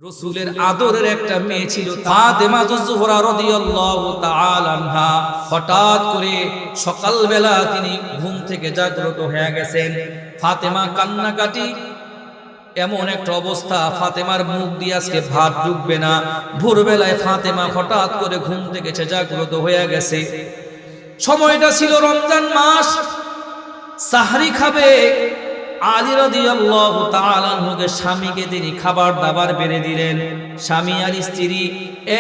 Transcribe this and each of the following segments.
রাসূলের আদরের একটা মেয়ে ছিল ফাতেমা যুজহুরা রাদিয়াল্লাহু তাআলা আনহা। হঠাৎ করে সকালবেলা তিনি ঘুম থেকে জাগ্রত হয়ে গেছেন। ফাতেমা কান্নাকাটি, এমন একটা অবস্থা, ফাতেমার মুখ দিয়ে আজকে ভাত ঢুকবে না। ভোরবেলায় ফাতেমা হঠাৎ করে ঘুম থেকে জাগ্রত হয়ে গেছে। সময়টা ছিল রমজান মাস, সাহরি খাবে। আলী রাদিয়াল্লাহু তাআলা আনহুকে স্বামীকে তিনি খাবার দাবার বেড়ে দিলেন। স্বামী আর স্ত্রী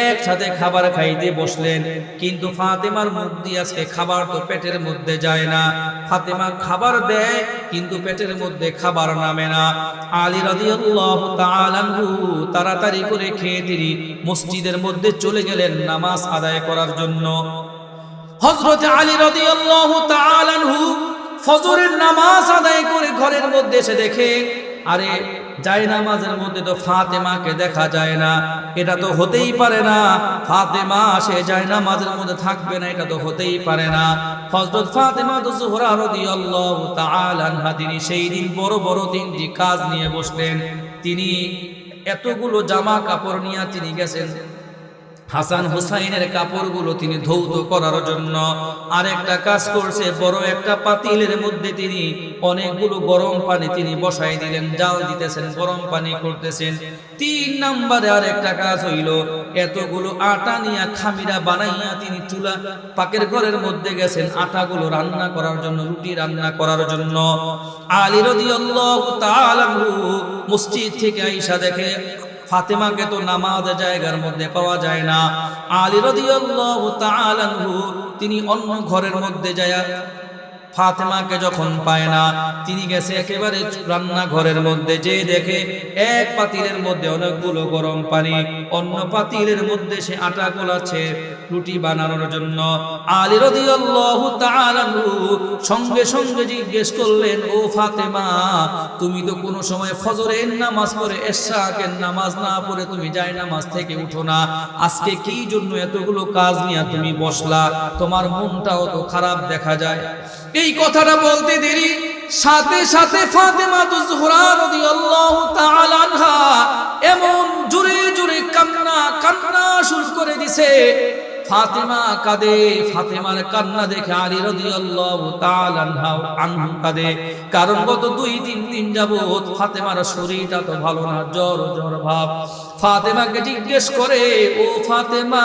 একসাথে খাবার খাইতে বসলেন, কিন্তু ফাতেমার মুখ দিয়ে আজকে খাবার তো পেটের মধ্যে যায় না। ফাতেমা খাবার দেয় কিন্তু পেটের মধ্যে খাবার নামে না। আলী রাদিয়াল্লাহু তাআলা আনহু তাড়াতাড়ি করে খেয়ে তিনি মসজিদের মধ্যে চলে গেলেন নামাজ আদায় করার জন্য। হযরত আলী রাদিয়াল্লাহু তাআলা আনহু ফজরের নামাজ আদায় করে ঘরের মধ্যে এসে দেখে, আরে জায়নামাজের মধ্যে তো ফাতেমাকে দেখা যায় না। এটা তো হতেই পারে না, ফাতেমা সে জায়নামাজের মধ্যে থাকবে না, এটা তো হতেই পারে না। হযরত ফাতেমা যুজহুরা রাদিয়াল্লাহু তাআলা আনহা তিনি সেই দিন বড় বড় তিনটি কাজ নিয়ে বসলেন। তিনি এতগুলো জামা কাপড় নিয়ে তিনি গেছেন হাসান হুসাইনের কাপড়গুলো তিনি ধৌত করার জন্য। আরেকটা কাজ করছে, বড় একটা পাতিলের মধ্যে তিনি অনেকগুলো গরম পানি তিনি বসাই দিলেন, জাল দিতেছেন, গরম পানি করতেছেন। 3 নম্বরে আরেকটা কাজ হইল, এতগুলো আটা নিয়ে খামিরা বানাইয়া তিনি চুলা পাকের ঘরের মধ্যে গেছেন আটাগুলো রান্না করার জন্য, রুটি রান্না করার জন্য। আলী রাদিয়াল্লাহু তাআলা মসজিদ থেকে আইসা দেখে ফাতেমাকে তো নামাজের জায়গার মধ্যে পাওয়া যায় না। আলী রাদিয়াল্লাহু তাআলা আনহু তিনি অন্য ঘরের মধ্যে যায়, ফাতেমাকে যখন পায় না, তিনি গেছে একেবারে রান্নাঘরের মধ্যে, যে দেখে এক পাতিলের মধ্যে অনেকগুলো গরম পানি, অন্য পাতিলের মধ্যে সে আটা গোলাচ্ছে রুটি বানানোর জন্য। আলী রাদিয়াল্লাহু তাআলা আনহু সঙ্গে সঙ্গে জিজ্ঞেস করলেন, ও ফাতেমা, তুমি তো কোনো সময় ফজরের নামাজ পড়ে ইশাকের নামাজ না পড়ে তুমি জায়নামাজ থেকে উঠো না, আজকে কি জন্য এতগুলো কাজ নিয়ে তুমি বসলা? তোমার মনটাও তো খারাপ দেখা যায়। এই কথাটা বলতে দেরি, সাথে সাথে ফাতেমা যুজহুরা রাদিয়াল্লাহু তাআলা আনহা এমন জোরে জোরে কান্না শুরু করে দিছে। ফাতেমা কাঁদে, ফাতেমার কান্না দেখে আলী রাদিয়াল্লাহু তাআলা আনহু কাঁদে। কারণ গত 2-3 দিন যাবত ফাতেমার শরীরটা তো ভালো না, জ্বর জ্বর ভাব। ফাতেমাকে জিজ্ঞেস করে, ও ফাতেমা,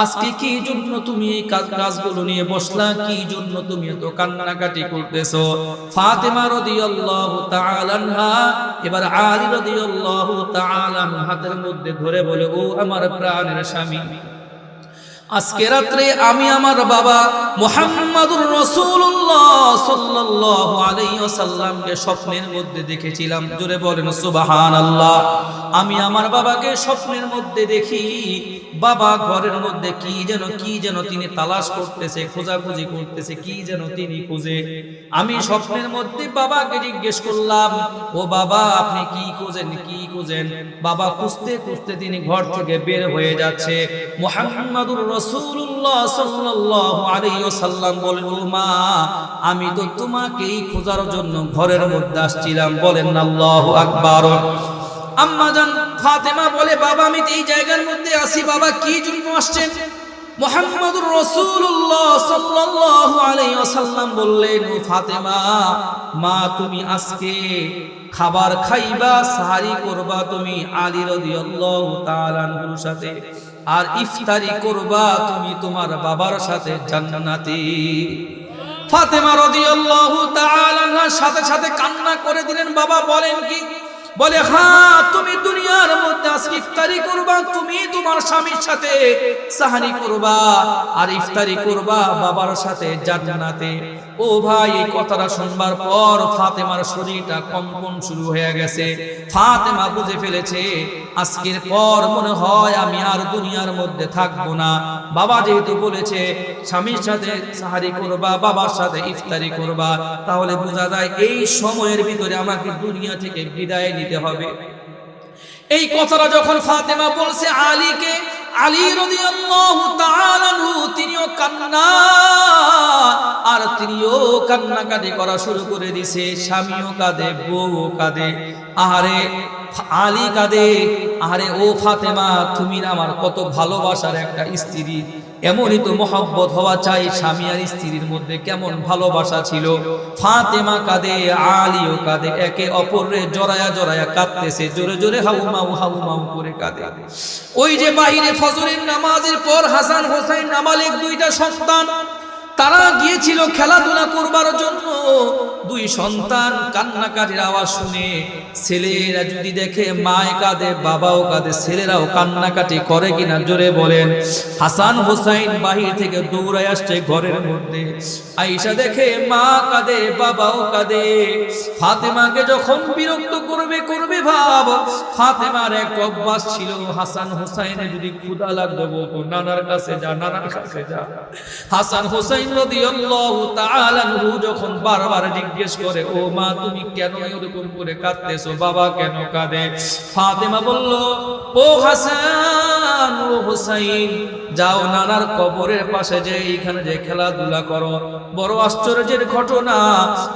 আজকে কি জন্য তুমি এই কাজগুলো নিয়ে বসলা? কি জন্য তুমি এত কান্নাকাটি করতেছো? ফাতেমা রাদিয়াল্লাহু তাআলা আনহা এবার আলী রাদিয়াল্লাহু তাআলা আনহু হাতের মধ্যে ধরে বলে, ও আমার প্রাণের স্বামী, আজকে রাত্রে আমি আমার বাবা মুহাম্মাদুর রাসূলুল্লাহ সাল্লাল্লাহু আলাইহি ওয়াসাল্লামকে স্বপ্নের মধ্যে দেখেছিলাম। জোরে বলেন সুবহানাল্লাহ। আমি আমার বাবাকে স্বপ্নের মধ্যে দেখি, বাবা ঘরের মধ্যে কি যেন তিনি তালাশ করতেছে, খোঁজাখুঁজি করতেছে, কি যেন তিনি খুঁজে। আমি স্বপ্নের মধ্যে বাবাকে জিজ্ঞেস করলাম, ও বাবা, আপনি কি খুঁজেন? বাবা খুঁজতে খুঁজতে তিনি ঘর থেকে বের হয়ে যাচ্ছে। মুহাম্মাদুর রাসূলুল্লাহ সাল্লাল্লাহু আলাইহি ওয়াসাল্লাম বলেন, ও মা, আমি তো তোমাকেই খোঁজার জন্য ঘরের মধ্যে আসছিলাম। বলেন আল্লাহু আকবার। আম্মা জান ফাতেমা বলে, বাবা, আমি এই জায়গার মধ্যে আছি, বাবা কি জন্য আসছেন? মুহাম্মাদুর রাসূলুল্লাহ সাল্লাল্লাহু আলাইহি ওয়াসাল্লাম বললেন, ও ফাতেমা, মা, তুমি আজকে খাবার খাইবা, সাহারি করবা তুমি আলী রাদিয়াল্লাহু তাআলা আনহুর সাথে, আর ইফতারি করবা তুমি তোমার বাবার সাথে জান্নাতে। ফাতেমা রাদিয়াল্লাহু তাআলা আনহা সাথে সাথে কান্না করে দিলেন। বাবা বলেন কি? বলে, হ্যাঁ, তুমি দুনিয়ার মধ্যে আজকে ইফতারি করবা, তুমি তোমার স্বামীর সাথে সাহারি করবা, আর ইফতারি করবা বাবার সাথে জান্নাতে। ও ভাই, এই কথাটা শুনবার পর ফাতেমার শরীরটা কম্পন শুরু হয়ে গেছে। ফাতেমা বুঝে ফেলেছে, আজকের পর মনে হয় আমি আর দুনিয়ার মধ্যে থাকবো না। বাবা যেহেতু বলেছে স্বামীর সাথে সাহারি করবা, বাবার সাথে ইফতারি করবা, তাহলে বোঝা যায় এই সময়ের ভিতরে আমাকে দুনিয়া থেকে বিদায় নিতে হবে। এই কথাটা যখন ফাতেমা বলছে আলীকে, আলী রাদিয়াল্লাহু তাআলা আনহু তিনিও কান্না, আর তিনিও কান্নাকাটি করা শুরু করে দিছে। স্বামীও কাঁদে, বউও কাঁদে। আহারে আলী কাঁদে, আহারে ও ফাতেমা, তুমি আমার কত ভালোবাসার একটা স্ত্রী, এমনই তো মহব্বত হওয়া চাই। স্বামী আর স্ত্রীর মধ্যে কেমন ভালোবাসা ছিল। ফাতেমা কাঁদে, আলীও কাঁদে, একে অপরের জড়ায়া জড়ায়া কাঁদতেছে, জোরে জোরে হাউমাউ হাউমাউ করে কাঁদে। ওই যে বাহিরে ফজরের নামাজের পর হাসান হোসেন নাবালেগ দুইটা সন্তান, তারা গিয়েছিল খেলাধুলা করবার জন্য। দুই সন্তান কান্নাকাটির আওয়াজ শুনে ছেলেরা যদি দেখে মায় কাঁদে, বাবাও কাঁদে, ছেলেরাও কান্নাকাটি করে কিনা জোরে বলেন। হাসান হোসেন বাহির থেকে দৌড়ায় আসছে ঘরের মধ্যে, আয়েশা দেখে মা কাঁদে, বাবাও কাঁদে। ফাতেমাকে যখন বিরক্ত করবে ভাব, ফাতেমার এক অভ্যাস ছিল, হাসান হোসেনের যদি ক্ষুধা লাগতো বলতো নানার কাছে যা, নানার কাছে যা। হাসান হোসেন রাদিয়াল্লাহু তাআলা আনহু যখন বারবার জিজ্ঞেস করে, ও মা তুমি কেন এরকম করে কাঁদতেছো, বাবা কেন কাঁদে? ফাতেমা বলল, ও হাসান ও হোসেন, যাও নানার কবরের পাশে যে এইখানে যে খেলাধুলা করো। বড় আশ্চর্যের ঘটনা,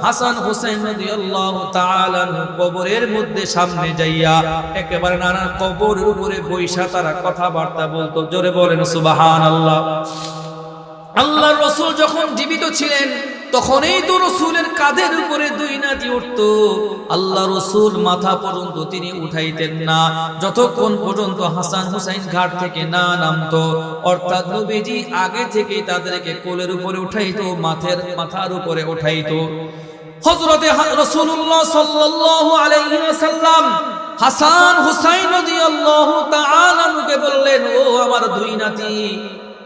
হাসান হোসেন রাদিয়াল্লাহু তাআলা আনহু কবরের মধ্যে সামনে যাইয়া একেবারে নানার কবরের উপরে বৈশা তারা কথাবার্তা বলতো। জোরে বলেন সুবহানাল্লাহ। আল্লাহর রাসূল যখন জীবিত ছিলেন তখনই তো রাসূলের কাঁধের উপরে দুই নাতি উঠত। আল্লাহ রাসূল মাথা পর্যন্ত তিনি উঠাইতেন না যতক্ষণ পর্যন্ত হাসান হুসাইন ঘাট থেকে না নামতো। অর্থাৎ নবীজি আগে থেকেই তাদেরকে কোলের উপরে উঠাইতো, মাথার উপরে উঠাইতো। হযরতে রাসূলুল্লাহ সাল্লাল্লাহু আলাইহি ওয়াসাল্লাম হাসান হুসাইন রাদিয়াল্লাহু তাআলা আনহুকে বললেন, ও আমার দুই নাতি,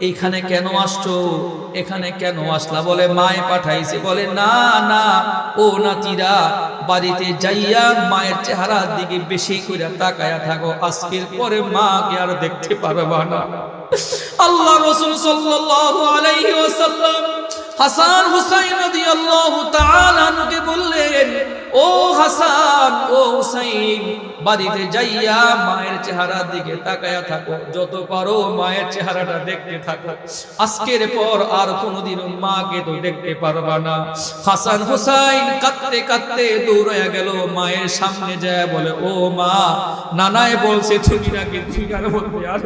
এইখানে কেন আসছো, এখানে কেন আসলা? বলে মায়ে পাঠাইছে। বলে না না, ও নাতিরা বাড়িতে যাইয়া মায়ের চেহারার দিকে বেশি করে তাকায়া থাকো, আজকের পরে মাকে আর দেখতে পারবা না। আল্লাহ রাসূল সাল্লাল্লাহু আলাইহি ওয়াসাল্লাম হাসান হুসাইন রাদিয়াল্লাহু তাআলা আনহুকে বললেন, ও হাসান ও হুসাইন, বাড়িতে যাইয়া মায়ের চেহারার দিকে তাকায়া থাকো, যত পারো মায়ের চেহারাটা দেখতে থাকো, আজকের পর আর কোনোদিন মাকে তো দেখতে পারবা না। হাসান হুসাইন কাঁদতে কাঁদতে দৌড়ায়া গেল মায়ের সামনে, যায় বলে, ও মা, নানায় বলছে তুমি নাকি দুনিয়ার মধ্যে আর,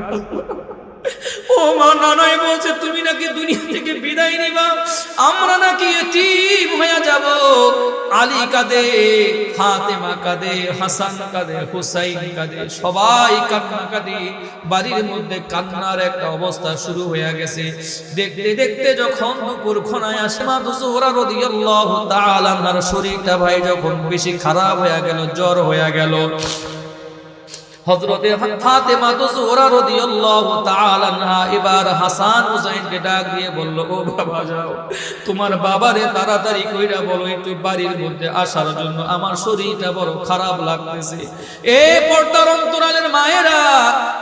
ও মা, নানাই বলছে তুমি নাকি দুনিয়া থেকে বিদায় নিবা, আমরা নাকি এতিম হয়ে যাব। আলী কাঁদে, ফাতেমা কাঁদে, হাসান কাঁদে, হুসাইন কাঁদে, সবাই কান্না কাঁদে। বাড়ির মধ্যে কান্নার একটা অবস্থা শুরু হয়ে গেছে। দেখতে দেখতে যখন দুপুর ঘনায় আসে, মা যুহরা রাদিয়াল্লাহু তাআলা আনহার শরীরটা ভাই যখন বেশি খারাপ হয়ে গেল, জ্বর হয়ে গেল, হযরতে ফাতেমা যুহরা রাদিয়াল্লাহু তাআলা আনহা এবার হাসান হুসাইনকে ডাক দিয়ে বলল, ও বাবা যাও, তোমার বাবারে তাড়াতাড়ি কইরা বলো একটু বাড়ির মধ্যে আসার জন্য, আমার শরীরটা বড় খারাপ লাগতেছে। এ পর্দার অন্তরালের মায়েরা,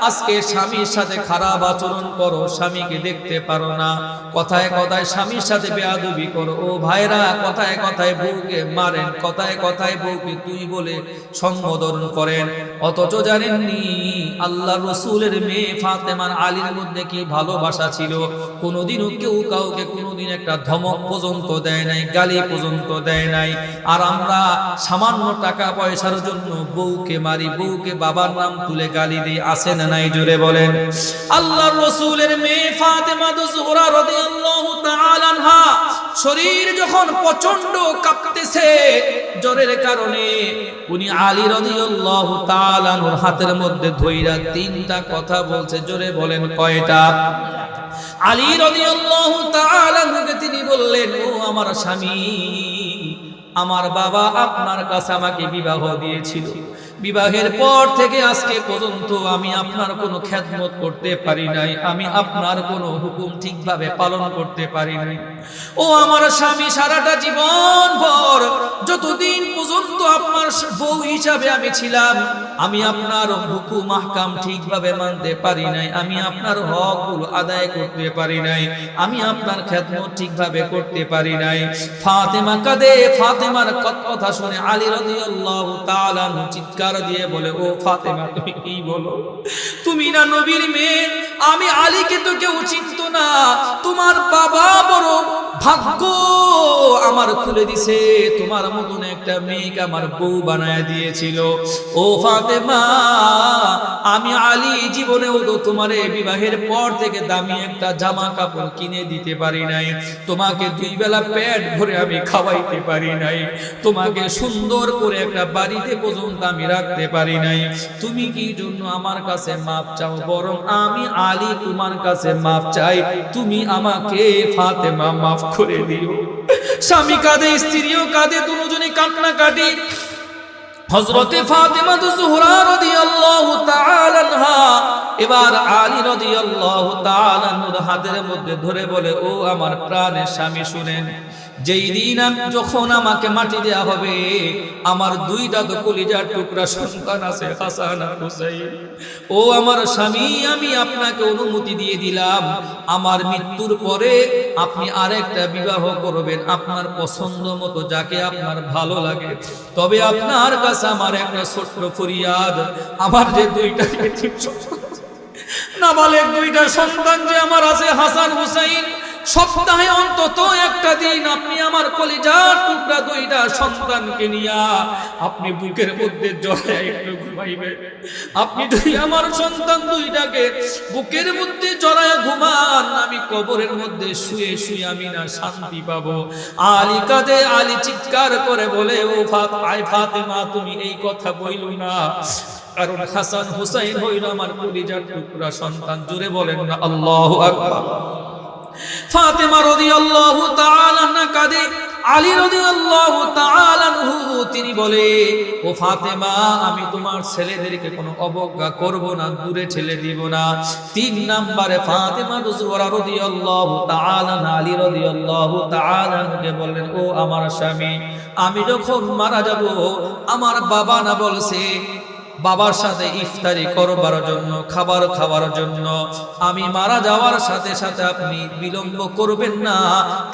আজকে স্বামীর সাথে খারাপ আচরণ করো, স্বামীকে দেখতে পারো না, কথায় কথায় স্বামীর সাথে বেয়াদবি করো। ও ভাইরা, কথায় কথায় বউকে মারেন, কথায় কথায় বউকে তুই বলে সম্বোধন করেন, অথচ জানেন আল্লাহ রাসূলের মেয়ে ফাতেমার আলীর মধ্যে কি ভালোবাসা ছিল। কোনোদিনও কেউ কাউকে কোনোদিন একটা ধমক পর্যন্ত দেয় নাই, গালি পর্যন্ত দেয় নাই। আর আমরা সামান্য টাকা পয়সার জন্য বউকে মারি, বউকে বাবার নাম তুলে গালি দিই, আছে না নাই জোরে বলেন। আল্লাহ রাসূলের মেয়ে ফাতেমা যুহরা রাদিয়াল্লাহু তাআলা আনহা শরীর যখন প্রচন্ড কাঁপতেছে জ্বরের কারণে, উনি আলী রাদিয়াল্লাহু তাআলা আনহুর হাতের মধ্যে ধইরা তিনটা কথা বলছে, জোরে বলেন কয়টা? আলী রাদিয়াল্লাহু তাআলা আনহুকে তিনি বললেন, ও আমার স্বামী, আমার বাবা আপনার কাছে আমাকে বিবাহ দিয়েছিল, বিবাহের পর থেকে আজকে পর্যন্ত আমি আপনার কোনো খেদমত করতে পারি নাই, আমি আপনার কোনো হুকুম ঠিকভাবে পালন করতে পারি নাই। ও আমার স্বামী, সারাটা জীবন ভর যতদিন পর্যন্ত আপনার বউ হিসাবে আমি ছিলাম, আমি আপনার হুকুম আহকাম ঠিকভাবে মানতে পারি নাই, আমি আপনার হকগুলো আদায় করতে পারি নাই, আমি আপনার খেদমত ঠিকভাবে করতে পারি নাই। ফাতেমা কাঁদে, ফাতেমার কথা শুনে আলী রাদিয়াল্লাহু তাআলা চিৎকার চিৎকার দিয়ে বলে, ও ফাতেমা তুমি কি বলো? তুমি না নবীর মেয়ে, আমি আলীকে তো কেউ চিনত না, তোমার বাবা বড় ভাগ্য আমার খুলে দিছে, তোমার মতন একটা মেয়েকে আমার বউ বানায় দিয়েছিল। ও ফাতেমা, আমি আলী জীবনেও তো তোমার বিবাহের পর থেকে দামি একটা জামা কাপড় কিনে দিতে পারি নাই, তোমাকে দুই বেলা পেট ভরে আমি খাওয়াইতে পারি নাই, তোমাকে সুন্দর করে একটা বাড়িতে পর্যন্ত আমি রাখতে পারি নাই। তুমি কি জন্য আমার কাছে মাপ চাও? বরং আমি আলী তোমার কাছে মাপ চাই, তুমি আমাকে ফাতেমা মাফ করে দিও। স্বামী কাঁদে, স্ত্রীও কাঁদে, দুজনে কান্নাকাটি। হযরতে ফাতেমা যুহরা রাদিয়াল্লাহু তাআলা আনহা এবার আলী রাদিয়াল্লাহু তাআলা আনহুর হাতের মধ্যে ধরে বলে, ও আমার প্রাণের স্বামী শুনেন, যেই দিন যখন আমাকে মাটি দেয়া হবে, আমার দুইটা তো কলিজার টুকরা সন্তান আছে, হাসান আর হুসাইন। ও আমার স্বামী, আমি আপনাকে অনুমতি দিয়ে দিলাম, আমার মৃত্যুর পরে আপনি আরেকটা বিবাহ করবেন আপনার পছন্দ মতো, যাকে আপনার ভালো লাগে। তবে আপনার কাছে আমার একটা ছোট্ট ফরিয়াদ, আমার যে দুইটা নাবালেগ দুইটা সন্তান যে আমার আছে, হাসান হুসাইন, সপ্তাহে অন্তত একটা দিন আপনি আমার কলিজার টুকরা দুইটা সন্তানকে নিয়া আপনি বুকের মধ্যে জড়ায় একটু ঘুমাইবেন। আপনি যদি আমার সন্তান দুইটাকে বুকের মধ্যে জড়ায় ঘুমান, আমি কবরের মধ্যে শুয়ে শুয়ে আমি না শান্তি পাবো। আলী কাঁদে, আলী চিৎকার করে বলে, ও ফাতেমা তুমি এই কথা বইল না, কারণ হাসান হুসাইন হইল আমার কলিজার টুকরা সন্তান। জোরে বলেন না আল্লাহু আকবার। ফাতেমা রাদিয়াল্লাহু তাআলা আনহা কাঁদে, আলী রাদিয়াল্লাহু তাআলা আনহু তিনি বলে, ও ফাতেমা আমি তোমার ছেলেদেরকে কোনো অবজ্ঞা করব না, দূরে ঠেলে দিব না। 3 নম্বরে ফাতেমা যুহরা রাদিয়াল্লাহু তাআলা আনহা আলী রাদিয়াল্লাহু তাআলা আনহুকে বললেন, ও আমার স্বামী, আমি যখন মারা যাব, আমার বাবা না বলছে বাবার সাথে ইফতারি করবার জন্য, খাবার খাওয়ার জন্য, আমি মারা যাওয়ার সাথে সাথে আপনি বিলম্ব করবেন না,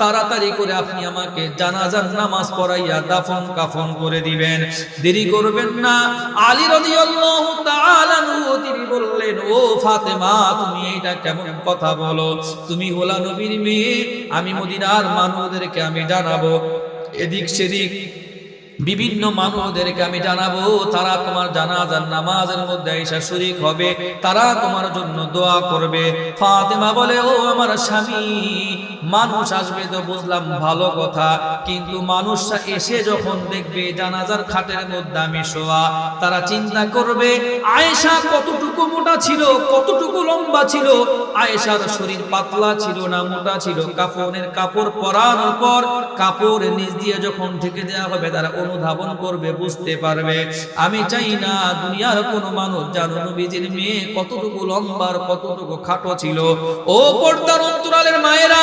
তাড়াতাড়ি করে আপনি আমাকে জানাজার নামাজ পড়াইয়া দাফন কাফন করে দিবেন, দেরি করবেন না। আলী রাদিয়াল্লাহু তাআলা আনহু তিনি বললেন, ও ফাতেমা তুমি এইটা কেমন কথা বলো? তুমি হলা নবীর মেয়ে, আমি মদিনার মানুষদেরকে আমি জানাবো, এদিক সেদিক বিভিন্ন মানুষদেরকে আমি জানাবো, তারা তোমার জানাজার নামাজের মধ্যে এসে শরীক হবে, তারা তোমার জন্য দোয়া করবে। ফাতেমা বলে, ও আমার স্বামী, মানুষ আসবে তো বুঝলাম ভালো কথা, কিন্তু মানুষরা এসে যখন দেখবে জানাজার খাটের মধ্যে আমি শোয়া, তারা চিন্তা করবে আয়েশা কতটুকু মোটা ছিল, কতটুকু লম্বা ছিল, আয়েশার শরীর পাতলা ছিল না মোটা ছিল, কাফনের কাপড় পরানোর পর কাপড়ের নিচ দিয়ে যখন ঢেকে দেওয়া হবে তারা অনুধাবন করবে, বুঝতে পারবে। আমি চাই না দুনিয়ার কোনো মানুষ জানো নবীজির মেয়ে কতটুকু লম্বা আর কতটুকু খাটো ছিল। ও পর্দার অন্তরালের মায়েরা,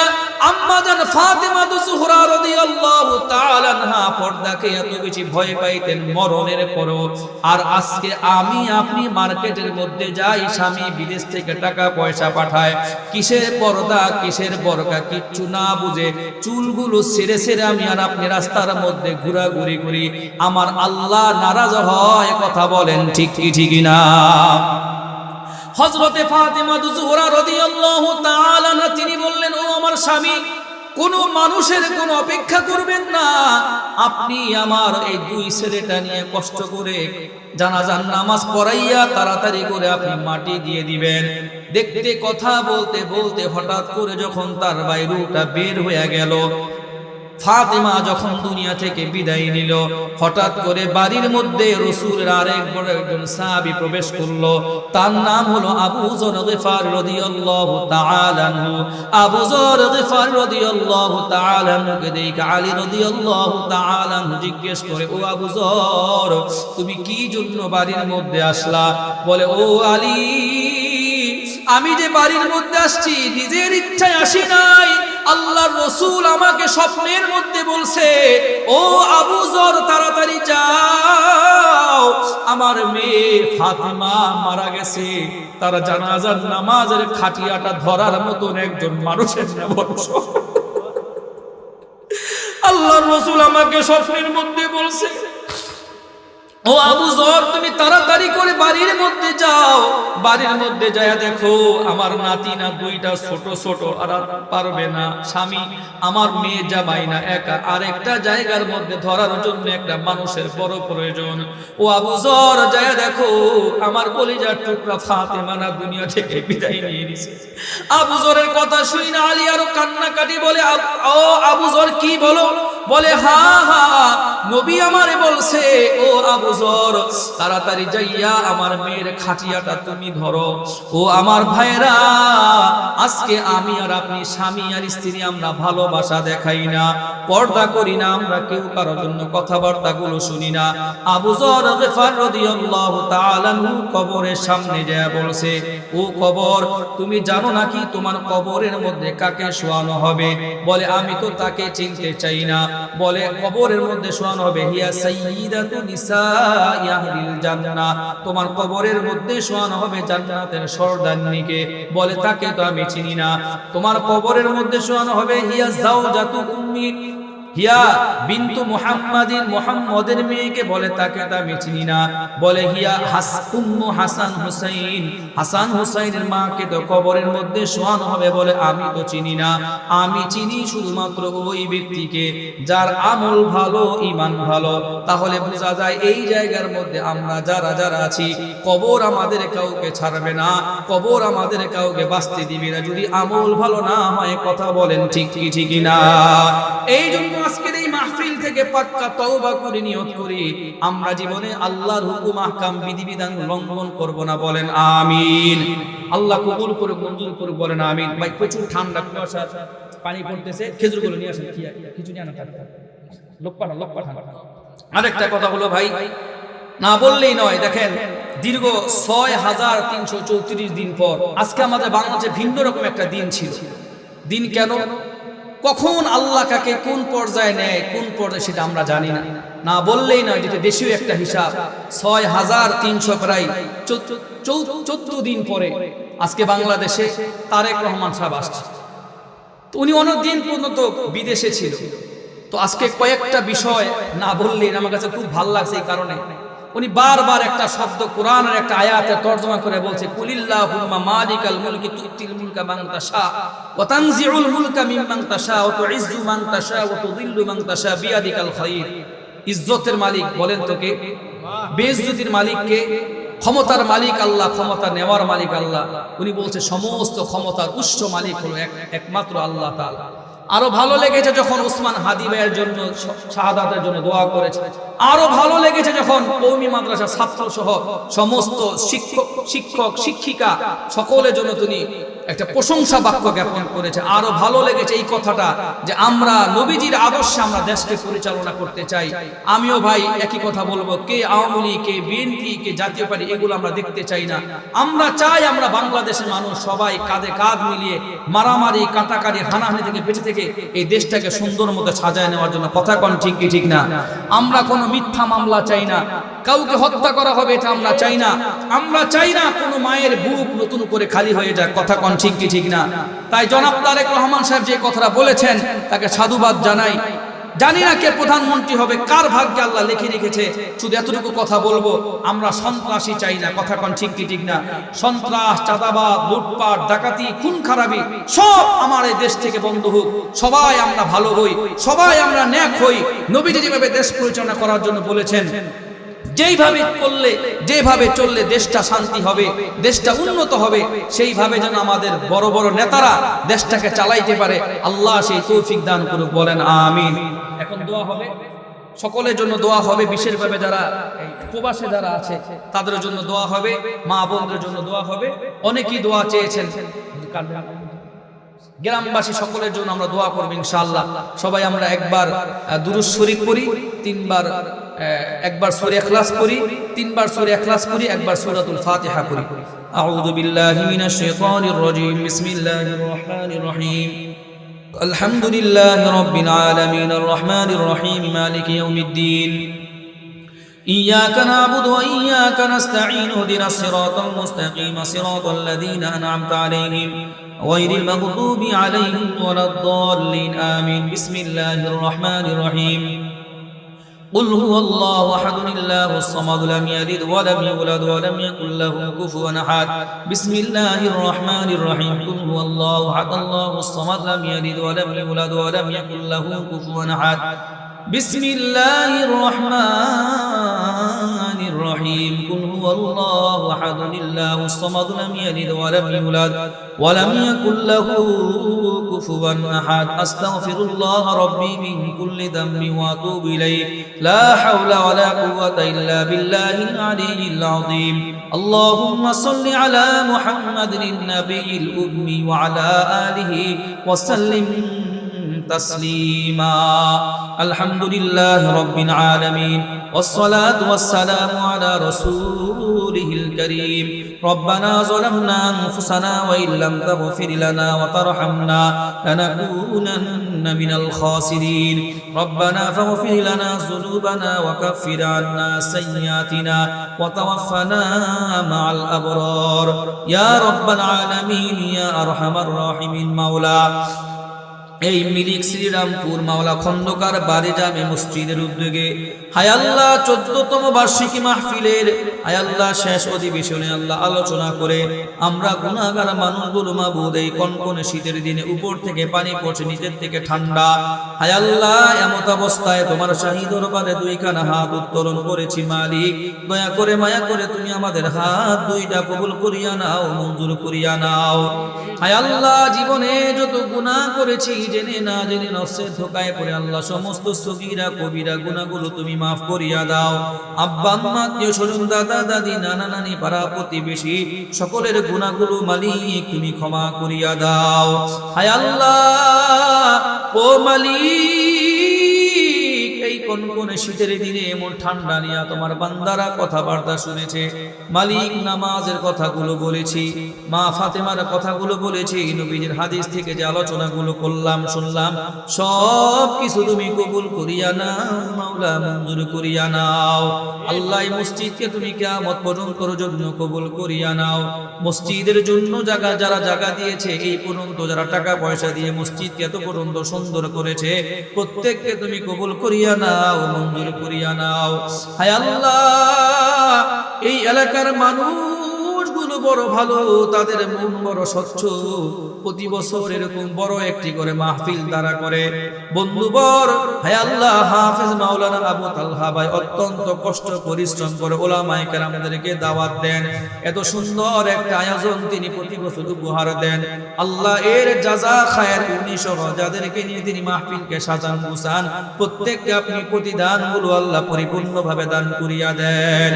আম্মা জান ফাতেমা যুহরা রাদিয়াল্লাহু তাআলা আনহা পর্দাকে এত বেশি ভয় পাইতেন মরণের পরও। আর আজকে আমি আপনি মার্কেটের মধ্যে যাই, স্বামী বিদেশ থেকে টাকা পয়সা পাঠায়, কিসের পর্দা কিসের বরকা কিচ্ছু না বুঝে চুলগুলো ছেড়ে ছেড়ে আমি আর আপনি রাস্তার মধ্যে ঘোরাঘুরি করি, আমার আল্লাহ নারাজ হয়। কথা বলেন ঠিক কি ঠিক না? হযরতে ফাতেমা যুহরা রাদিয়াল্লাহু তাআলা আনহা তিনি বললেন, ও আমার স্বামী, কোন মানুষের কোন অপেক্ষা করবেন না, আপনি আমার এই দুই ছেলেটা নিয়ে কষ্ট করে জানাজার নামাজ পড়াইয়া তাড়াতাড়ি করে আপনি মাটি দিয়ে দিবেন। দেখতে কথা বলতে বলতে হঠাৎ করে যখন তার বাইরুটা বের হয়ে গেল, ফাতেমা যখন দুনিয়া থেকে বিদায় নিল, হঠাৎ করে বাড়ির মধ্যে রাসূলের আরেক বড় একজন সাহাবী প্রবেশ করলো, তার নাম হলো আবু যর গিফারী রাদিয়াল্লাহু তাআলা আনহু। আবু যর গিফারী রাদিয়াল্লাহু তাআলা আনহুকে দেখে আলী রাদিয়াল্লাহু তাআলা আনহু জিজ্ঞেস করে, ও আবু যর, তুমি কি জন্য বাড়ির মধ্যে আসলা? বলে, ও আলী, আমি যে বাড়ির মধ্যে আসছি নিজের ইচ্ছায় আসি নাই, আল্লাহর রাসূল আমাকে স্বপ্নের মধ্যে বলছে, ও আবু যর তাড়াতাড়ি যাও, আমার মেয়ে ফাতেমা মারা গেছে, তার জানাজার নামাজের খাটিয়াটা ধরার মতন একজন মানুষের বংশ। আল্লাহর রাসূল আমাকে স্বপ্নের মধ্যে বলছে, ও আবু যর, তুমি তাড়াতাড়ি করে বাড়ির মধ্যে যাও, বাড়ির মধ্যে যায় দেখো আমার নাতি না দুইটা ছোট ছোট, আর পারবে না স্বামী, আমার মেয়ে জামাই না একা, আরেকটা জায়গার মধ্যে ধরার জন্য একটা মানুষের বড় প্রয়োজন। ও আবু যর, যায় দেখো আমার কলিজার টুকরা ফাতেমা না দুনিয়া থেকে বিদায় নিয়ে নিছে। আবু যরের কথা শুই না আলী আরো কান্নাকাটি, বলে ও আবু যর কি বলো? বলে হা হা, নবী আমারে বলছে ও আবু যর, তাড়াতাড়ি যাইয়া আমার মেয়ের খাটিয়াটা তুমি ধরো। ও আমার ভাইরা, আজকে আমি আর আপনি স্বামী আর স্ত্রী আমরা ভালোবাসা দেখাই না, পর্দা করি না, আমরা কেউ কারোর জন্য কথাবার্তা গুলো শুনি না। আবু যর গফার রাদিয়াল্লাহু তাআলা কবরের সামনে যায় বলছে, ও কবর, তুমি জানো নাকি তোমার কবরের মধ্যে কাকে শোয়ানো হবে? বলে আমি তো তাকে চিনতে চাই না। বলে কবরের মধ্যে শোয়ানো হবে হিয়া সাইয়্যিদাতু নিসাই আহলিল জান্নাহ, তোমার কবরের মধ্যে শোয়ানো হবে জান্নাতের সর্দারনীকে। বলে তাকে তো আমি চিনি না। তোমার কবরের মধ্যে শোয়ানো হবে হিয়া যাওজাতু উম্মি হিয়া বিনতু মুহাম্মাদিন, মুহাম্মদের মেয়েকে। বলে তাকে তো আমি চিনি না। বলে হিয়া উম্মু হাসান হুসাইন, হাসান হুসাইনের মাকে তো কবরের মধ্যে শোয়ানো হবে। বলে আমি তো চিনি না, আমি চিনি শুধুমাত্র ওই ব্যক্তিকে যার আমল ভালো, ঈমান ভালো। তাহলে বোঝা যায় এই জায়গার মধ্যে আমরা যারা যারা আছি, কবর আমাদের কাউকে ছাড়বে না, কবর আমাদের কাউকে বাঁচতে দিবে না যদি আমল ভালো না হয়। কথা বলেন ঠিক কি ঠিক না? এই জন্য আজকের এই মাহফিল থেকে পাক্কা তওবা করে নিয়ত করি, আমরা জীবনে আল্লাহর হুকুম আহকাম বিধিবিধান লঙ্ঘন করব না। বলেন আমিন। আল্লাহ কবুল করে মঞ্জুর করে বলেন আমিন। ভাই প্রচুর ঠান্ডা, কুয়াশা, পানি পড়তেছে, খেজুরগুলো নিয়ে আসেন। কিছু নিয়ে আনা থাকবে, লোক পাঠান। আরেকটা কথা হলো ভাই, না বললেই নয়, দেখেন দীর্ঘ ৬,৩৩৪ দিন পর আজকে আমাদের বাংলাদেশে ভিন্ন রকম একটা দিন ছিল। দিন কেন, কখন আল্লাহ কাকে কোন পর্যায়ে নেয়, কোন পর্যায়ে সেটা আমরা জানি না। না বললেই নয়, যেটা দেশীয় একটা হিসাব, ৬,৩০০ প্রায় ১৪ দিন পরে আজকে বাংলাদেশে তারেক রহমান সাহেব আসছে। তো উনি অনেক দিন পর্যন্ত বিদেশে ছিল। তো আজকে কয়েকটা বিষয় না বললেই আমার কাছে খুব ভালো লাগছে। এই কারণে উনি বারবার একটা শব্দ কোরআনের একটা আয়াতে তরজমা করে বলছে, কুলিল্লাহুম্মা মালিকাল মুলকি তুতিল মুলকা মান তাশা ওয়া তানজিউল মুলকা মিম্মান তাশা ওয়া তুইজ্জু মান তাশা ওয়া তুযিল্লু মান তাশা বিয়াদিকাল খায়র। ইজ্জতের মালিক বলেন তো কে? বেইজ্জতির মালিক কে? ক্ষমতার মালিক আল্লাহ, ক্ষমতা নেওয়ার মালিক আল্লাহ। উনি বলছে সমস্ত ক্ষমতার উচ্চ মালিক হলো একমাত্র আল্লাহ তাআলা। আরো ভালো লেগেছে যখন উসমান হাদি ভাইয়ের জন্য, শাহাদাতের জন্য দোয়া করেছে। আরো ভালো লেগেছে যখন কওমি মাদ্রাসা ছাত্র সহ সমস্ত শিক্ষক শিক্ষিকা সকলের জন্য তিনি একটা প্রশংসা বাক্য জ্ঞাপন করেছে। আরো ভালো লেগেছে এই কথাটা যে আমরা নবীজির আদর্শে আমরা দেশকে পরিচালনা করতে চাই। আমিও ভাই একই কথা বলবো, কে আওয়ামী লীগ, কে বিএনপি, কে জাতীয় পার্টি, এগুলো আমরা দেখতে চাই না। আমরা চাই আমরা বাংলাদেশের মানুষ সবাই কাঁধে কাঁধ মিলিয়ে মারামারি, কাটাকাটি, হানাহানি থেকে বেঁচে থেকে এই দেশটাকে সুন্দর মতো সাজায় নেওয়ার জন্য। কথা কোন ঠিক কি ঠিক না? আমরা কোনো মিথ্যা মামলা চাই না, কাউকে হত্যা করা হবে এটা আমরা চাই না। আমরা চাই না কোনো মায়ের বুক নতুন করে খালি হয়ে যাক। কথা কোন ঠিক কি ঠিক না? তাই জনাব তারেক রহমান সাহেব যে কথাটা বলেছেন তাকে সাধুবাদ জানাই। জানি না কে প্রধানমন্ত্রী হবে, কার ভাগ্যে আল্লাহ লিখে রেখেছে। শুধু এতটুকু কথা বলবো, আমরা সন্ত্রাসী চাই না। কথা কোন ঠিক কি ঠিক না? সন্ত্রাস, চাঁদাবাদ, লুটপাট, ডাকাতি, খুন খারাপি সব আমার এই দেশ থেকে বন্ধ হোক। সবাই আমরা ভালো হই, সবাই আমরা ন্যাক হই। নবীজি যেভাবে দেশ পরিচালনা করার জন্য বলেছেন, যেভাবে চললে দেশটা শান্তি হবে, দেশটা উন্নত হবে, সেইভাবে যেন আমাদের বড় বড় নেতারা দেশটাকে চালাইতে পারে। আল্লাহ সেই তৌফিক দান করুক। বলেন আমিন। এখন দোয়া হবে, সকলের জন্য দোয়া হবে, বিশেষভাবে যারা প্রবাসে যারা আছে তাদের জন্য দোয়া হবে, মা বোনদের জন্য দোয়া হবে। অনেকেই দোয়া চেয়েছেন, গ্রামবাসী সকলের জন্য আমরা দোয়া করব ইনশাআল্লাহ। সবাই আমরা একবার দুরূদ শরীফ পড়ি, তিনবার, একবার সূরা ইখলাস পড়ি, তিনবার সূরা ইখলাস পড়ি, একবার সূরাতুল ফাতিহা পড়ি। আউযু বিল্লাহি মিনাশ শাইতানির রাজীম। বিসমিল্লাহির রহমানির রহিম। আলহামদুলিল্লাহি রাব্বিল আলামিন আর রহমানির রহিম মালিকি ইয়াউমিদ্দিন। إياك نعبد وإياك نستعين اهدنا الصراط المستقيم صراط الذين أنعمت عليهم غير المغضوب عليهم ولا الضالين آمين. بسم الله الرحمن الرحيم. قل هو الله أحد الله الصمد لم يلد ولم يولد ولم يكن له كفوا أحد بسم الله الرحمن الرحيم قل هو الله أحد الله الصمد لم يلد ولم يولد ولم يكن له كفوا أحد بسم الله الرحمن الرحيم قل هو الله أحد الله الصمد لم يلد ولم يولد ولم يكن له كفوا أحد أستغفر الله ربي من كل ذنب وأتوب إليه لا حول ولا قوة إلا بالله العلي العظيم اللهم صل على محمد النبي الأمي وعلى آله وسلم تسليما الحمد لله رب العالمين والصلاة والسلام على رسوله الكريم ربنا ظلمنا أنفسنا وإن لم تغفر لنا وترحمنا لنكونن من الخاسرين ربنا فاغفر لنا ذنوبنا وكفر عنا سيئاتنا وتوفنا مع الأبرار يا رب العالمين يا أرحم الراحمين مولا এই মিরিক শ্রীরামপুর মাওলা খন্দকার বারে জামে মসজিদের উদ্যোগে হায় আল্লাহ 14তম বার্ষিকী মাহফিলের হায় আল্লাহ শেষ অধিবেশনে আল্লাহ আলোচনা করে আমরা গুনাহগার মানুষগুলো মাবুদ এই কনকনে শীতের দিনে উপর থেকে পানি পড়ছে নিচের থেকে ঠান্ডা হায় আল্লাহ এমত অবস্থায় তোমার শাহী দরবারে দুইখানা হাত উত্তোলন করেছি মালিক দয়া করে মায়া করে তুমি আমাদের হাত দুইটা কবুল করিয়া নাও মঞ্জুর করিয়া নাও হায় আল্লাহ জীবনে যত গুনাহ করেছি জেনে না জেনে নফসের ধোকায় পড়ে আল্লাহ সমস্ত সগীরা কবিরা গুনাহগুলো তুমি মাফ করিয়া দাও আব্বা আম্মা আত্মীয় স্বজন দাদা দাদি নানা নানি পাড়া প্রতিবেশী সকলের গুনাহগুলো মালিক তুমি ক্ষমা করিয়া দাও হায় আল্লাহ ও মালিক এই কনকনে শীতের দিনে এমন ঠান্ডা নিয়ে তোমার বান্দারা কথাবার্তা শুনেছে মালিক নামাজের কথাগুলো বলেছি মা ফাতেমার কথাগুলো বলেছি নবীজির হাদিস থেকে যে আলোচনাগুলো করলাম শুনলাম সব কিছু তুমি কবুল করিয়া নাও মাওলা মঞ্জুর করিয়া নাও আল্লাহ এই মসজিদকে তুমি কিয়ামত পর্যন্তর জন্য কবুল করিয়া নাও মসজিদের জন্য জায়গা যারা জায়গা দিয়েছে এই পর্যন্ত যারা টাকা পয়সা দিয়ে মসজিদকে এত পর্যন্ত সুন্দর করেছে প্রত্যেককে তুমি কবুল করিয়া নাও মঞ্জুর করিয়া নাও হায় আল্লাহ এই এলাকার মানুষগুলো বড় ভালো তাদের মন বড় স্বচ্ছ প্রতি বছর এরকম বড় একটি করে মাহফিল তারা করে বন্ধুবর হায় আল্লাহ হাফেজ মাওলানা আবু তালহা ভাই অত্যন্ত কষ্ট পরিশ্রম করে ওলামায়ে কেরামদেরকে দাওয়াত দেন এত সুন্দর একটা আয়োজন তিনি প্রতি বছর উপহার দেন আল্লাহ এর জাযা খায়ের উনি সহ যাদেরকে নিয়ে তিনি মাহফিলকে সাজান গুছান প্রত্যেককে আপনি প্রতিদানগুলো আল্লাহ পরিপূর্ণভাবে দান করিয়া দেন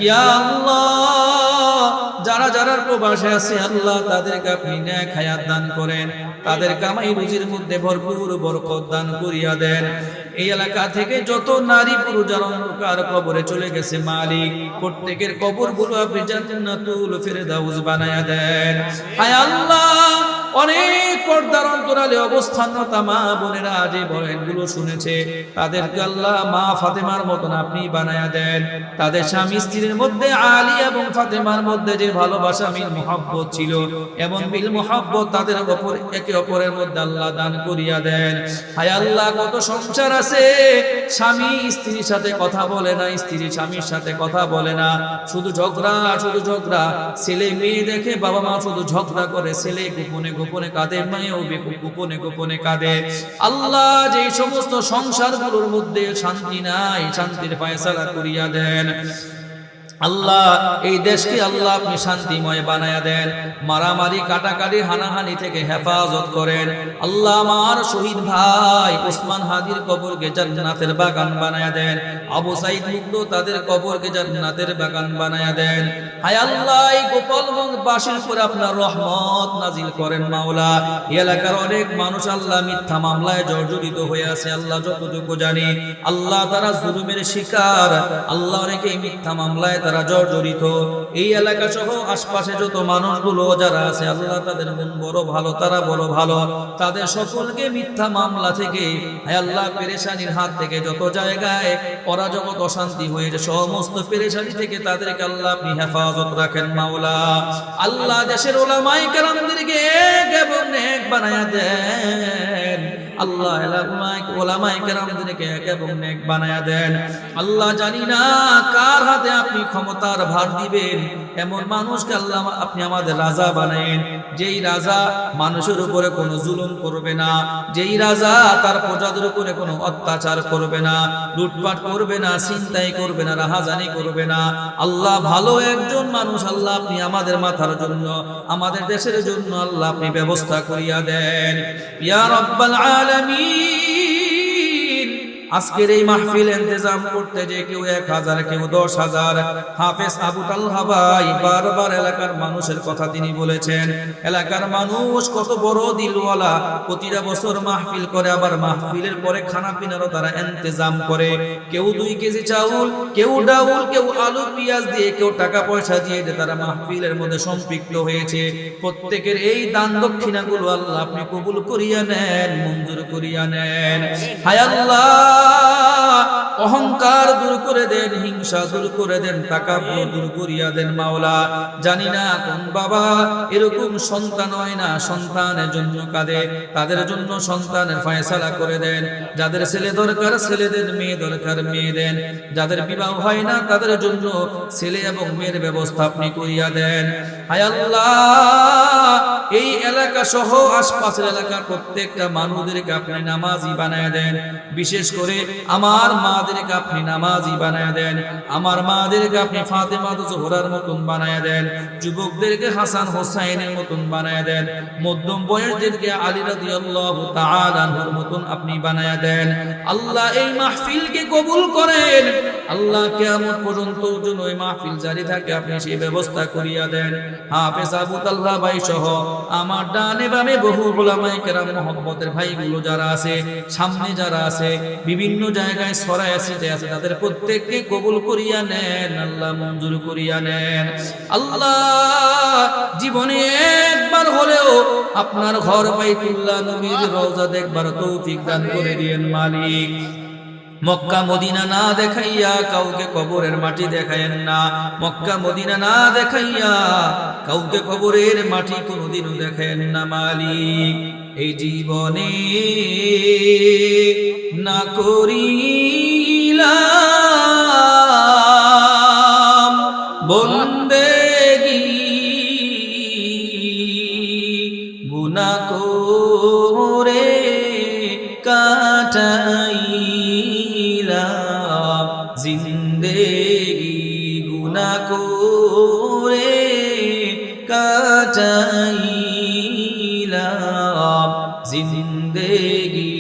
ইয়া আল্লাহ যারা যারা প্রবাসে আছে আল্লাহ তাদেরকে আপনি নেক হায়াত দান করেন তাদের কামাই রুজির মধ্যে ভরপুর বরকত দান করিয়া দেন এই এলাকা থেকে যত নারী পুরুষ যারা অন্ধকার কবরে চলে গেছে মালিক প্রত্যেকের কবরগুলো আপনি জান্নাতুল ফেরদাউস বানায়া দেন হায় আল্লাহ অনেক পর্দার অন্তরালে অবস্থানরত মা বোনেরা যে বয়ানগুলো শুনেছে তাদেরকে আল্লাহ মা ফাতেমার মতন আপনি বানায়া দেন তাদের স্বামী স্ত্রীর মধ্যে আলী এবং ফাতেমার মধ্যে যে ভালোবাসা মিল মুহাব্বত ছিল এমন মিল মুহাব্বত তাদের উপর একে অপরের মধ্যে আল্লাহ দান করিয়া দেন হায় আল্লাহ কত সংসার আছে স্বামী স্ত্রীর সাথে কথা বলে না স্ত্রী স্বামীর সাথে কথা বলে না শুধু ঝগড়া ছেলে মেয়ে দেখে বাবা মা শুধু ঝগড়া করে ছেলে গোপনে গোপনে কাঁদে মেয়েও গোপনে গোপনে কাঁদে আল্লাহ যে সমস্ত সংসারগুলোর মধ্যে শান্তি নাই শান্তির ফয়সালা করিয়া দেন আল্লাহ এই দেশকে আল্লাহ আপনি শান্তিময় বানায়া দেন মারামারি কাটাকাটি হানাহানি থেকে হেফাজত করেন আল্লাহ আমার শহীদ ভাই ওসমান হাদির কবরকে জান্নাতের বাগান বানায়া দেন আবু সাইদ মুগ্ধ তাদের কবরকে জান্নাতের বাগান বানায়া দেন হায় আল্লাহ এই গোপালগঞ্জ বাসীর উপর আপনার রহমত নাজিল করেন মাওলা এই এলাকার অনেক মানুষ আল্লাহ মিথ্যা মামলায় জর্জরিত হয়ে আছে আল্লাহ যতটুকু জানি আল্লাহ তারা জুলুমের শিকার আল্লাহ অনেকে মিথ্যা মামলায় তারা জর্জরিত এই এলাকা সহ আশপাশে যত মানুষগুলো যারা আছে আল্লাহ তাদের মন বড় ভালো তারা বড় ভালো তাদের সকলকে মিথ্যা মামলা থেকে হায় আল্লাহ পেরেশানির হাত থেকে যত জায়গায় অরাজকতা অশান্তি হয়েছে সমস্ত পেরেশানি থেকে তাদেরকে আল্লাহ আপনি হেফাজত রাখেন মাওলা আল্লাহ দেশের উলামায়ে কেরামদেরকে এক এবং নেক বানায়া দেন আল্লাহ ওলামায়ে কেরামদেরকে এক এবং নেক বানায়া দেন। আল্লাহ জানি না কার হাতে আপনি ক্ষমতার ভার দিবেন, এমন মানুষকে আল্লাহ আপনি আমাদের রাজা বানায়েন, যেই রাজা মানুষের উপরে কোনো জুলুম করবে না, যেই রাজা তার প্রজাদের উপরে কোনো অত্যাচার করবে না, লুটপাট করবে না, ছিনতাই করবে না, রাহাজানি করবে না। আল্লাহ ভালো একজন মানুষ আল্লাহ আপনি আমাদের মাথার জন্য, আমাদের দেশের জন্য আল্লাহ আপনি ব্যবস্থা করিয়া দেন ইয়া রাব্বাল আলামিন। আজকের এই মাহফিল ইন্তজাম করতে যে কেউ 1000 কেউ 10,000, হাফেজ আবু তালহা ভাই বারবার এলাকার মানুষের কথা তিনি বলেছেন। এলাকার মানুষ কত বড় দিলওয়ালা, প্রতিটা বছর মাহফিল করে, আবার মাহফিলের পরে খানা পিনারও তারা ইন্তজাম করে। কেউ 2 কেজি চাউল, কেউ ডাউল, কেউ আলু পেঁয়াজ দিয়ে, কেউ টাকা পয়সা দিয়ে তারা মাহফিলের মধ্যে সম্পৃক্ত হয়েছে। প্রত্যেকের এই দান দক্ষিণাগুলো আল্লাহ আপনি কবুল করিয়া নেন, মঞ্জুর করিয়া নেন। হায় আল্লাহ, অহংকার দূর করে দেন, হিংসা দূর করে দেন, তাকাব্বুর দূর করিয়া দেন মাওলা। জানি না কোন বাবা এরকম সন্তান হয় না, সন্তানের জন্য কাঁদে, তাদের জন্য সন্তানের ফয়সালা করে দেন। যাদের ছেলে দরকার ছেলে দেন, মেয়ে দরকার মেয়ে দেন। যাদের বিবাহ হয় না তাদের জন্য ছেলে এবং মেয়ের ব্যবস্থা আপনি করিয়া দেন। হায় আল্লাহ, এই এলাকা সহ আশপাশের এলাকার প্রত্যেকটা মানুষদেরকে আপনি নামাজি বানায় দেন। বিশেষ করে আমার মাদেরকে আপনি নামাজি বানায় দেন, আমার মাদেরকে আপনি ফাতেমা জোহরার মতন বানায় দেন, যুবকদেরকে হাসান হোসাইনের মতন বানায় দেন, মধ্যম বয়সদেরকে আলী রাদিয়াল্লাহু তাআলা আনহুর মতন আপনি বানায় দেন। আল্লাহ এই মাহফিলকে কবুল করেন। আল্লাহ কিয়ামত পর্যন্ত যেন এই মাহফিল জারি থাকে আপনি সেই ব্যবস্থা করিয়া দেন। হাফেজ আবু তালহা ভাই সহ আমার ডানে বামে বহু উলামায়ে কেরাম মহব্বতের ভাইগুলো যারা আছে, সামনে যারা আছে, বিভিন্ন জায়গায় ছড়ায় ছিটে আছে, তাদের প্রত্যেককে কবুল করিয়া নেন, আল্লাহ মঞ্জুর করিয়া নেন। আল্লাহ জীবনে একবার হলেও আপনার ঘর বাইতুল্লাহ নবীর রওজা দেখবার তৌফিক দান করে দিয়েন মালিক। মক্কা মদিনা না দেখাইয়া কাউকে কবরের মাটি দেখায়েন না, মক্কা মদিনা না দেখাইয়া কাউকে কবরের মাটি কোনোদিনও দেখায়েন না মালিক। এই জীবনে না করিলাম বন্দেগী, গুনাহ করে কাটাইলাম জিন্দেগি, গুনাহ করে কাটাইলাম জিন্দেগি।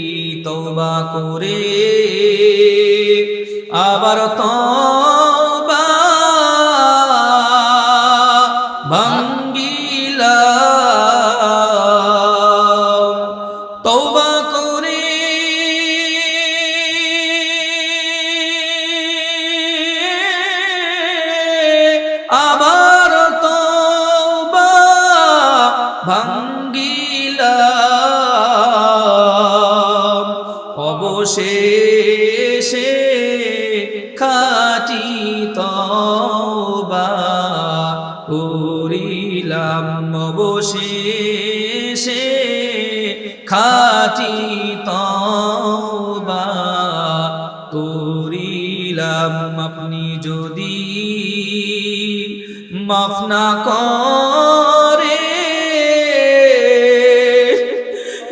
তওবা করে আবার তওবা ভাঙ্গিলাম, তওবা করে আবার তওবা ভাঙ্গিলাম, অবশেষে খাঁটি তওবা করিলাম, অবশেষে খাঁটি তওবা করিলাম। আপনি যদি মাফ না করে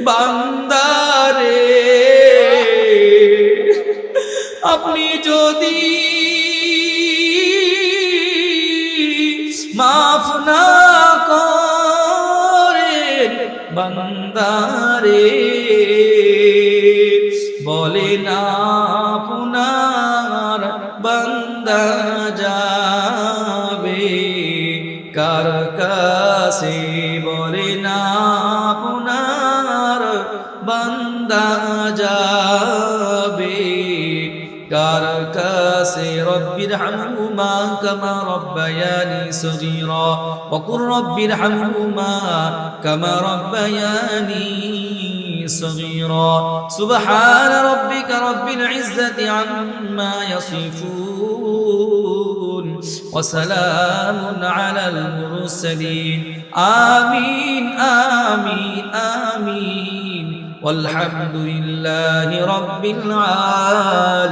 বান্দারে, আপনি যদি মাফ না করেন বান্দারে, বলে না আপনার বান্দা যাবে কার কাছে, বলে না আপনার বান্দা যাবে কার কাছে। রব্বির হামহুমা কামা রব্বায়ানি সগীরা ওয়া কুর রব্বির হামহুমা কামা রব্বায়ানি সগীরা। সুবহানা রাব্বিকা রাব্বিল ইজ্জাতি আম্মা ইয়াসিফুন ওয়া সালামুন আলাল মুরসালিন। আমিন আমিন আমিন। والحمد لله رب العالمين.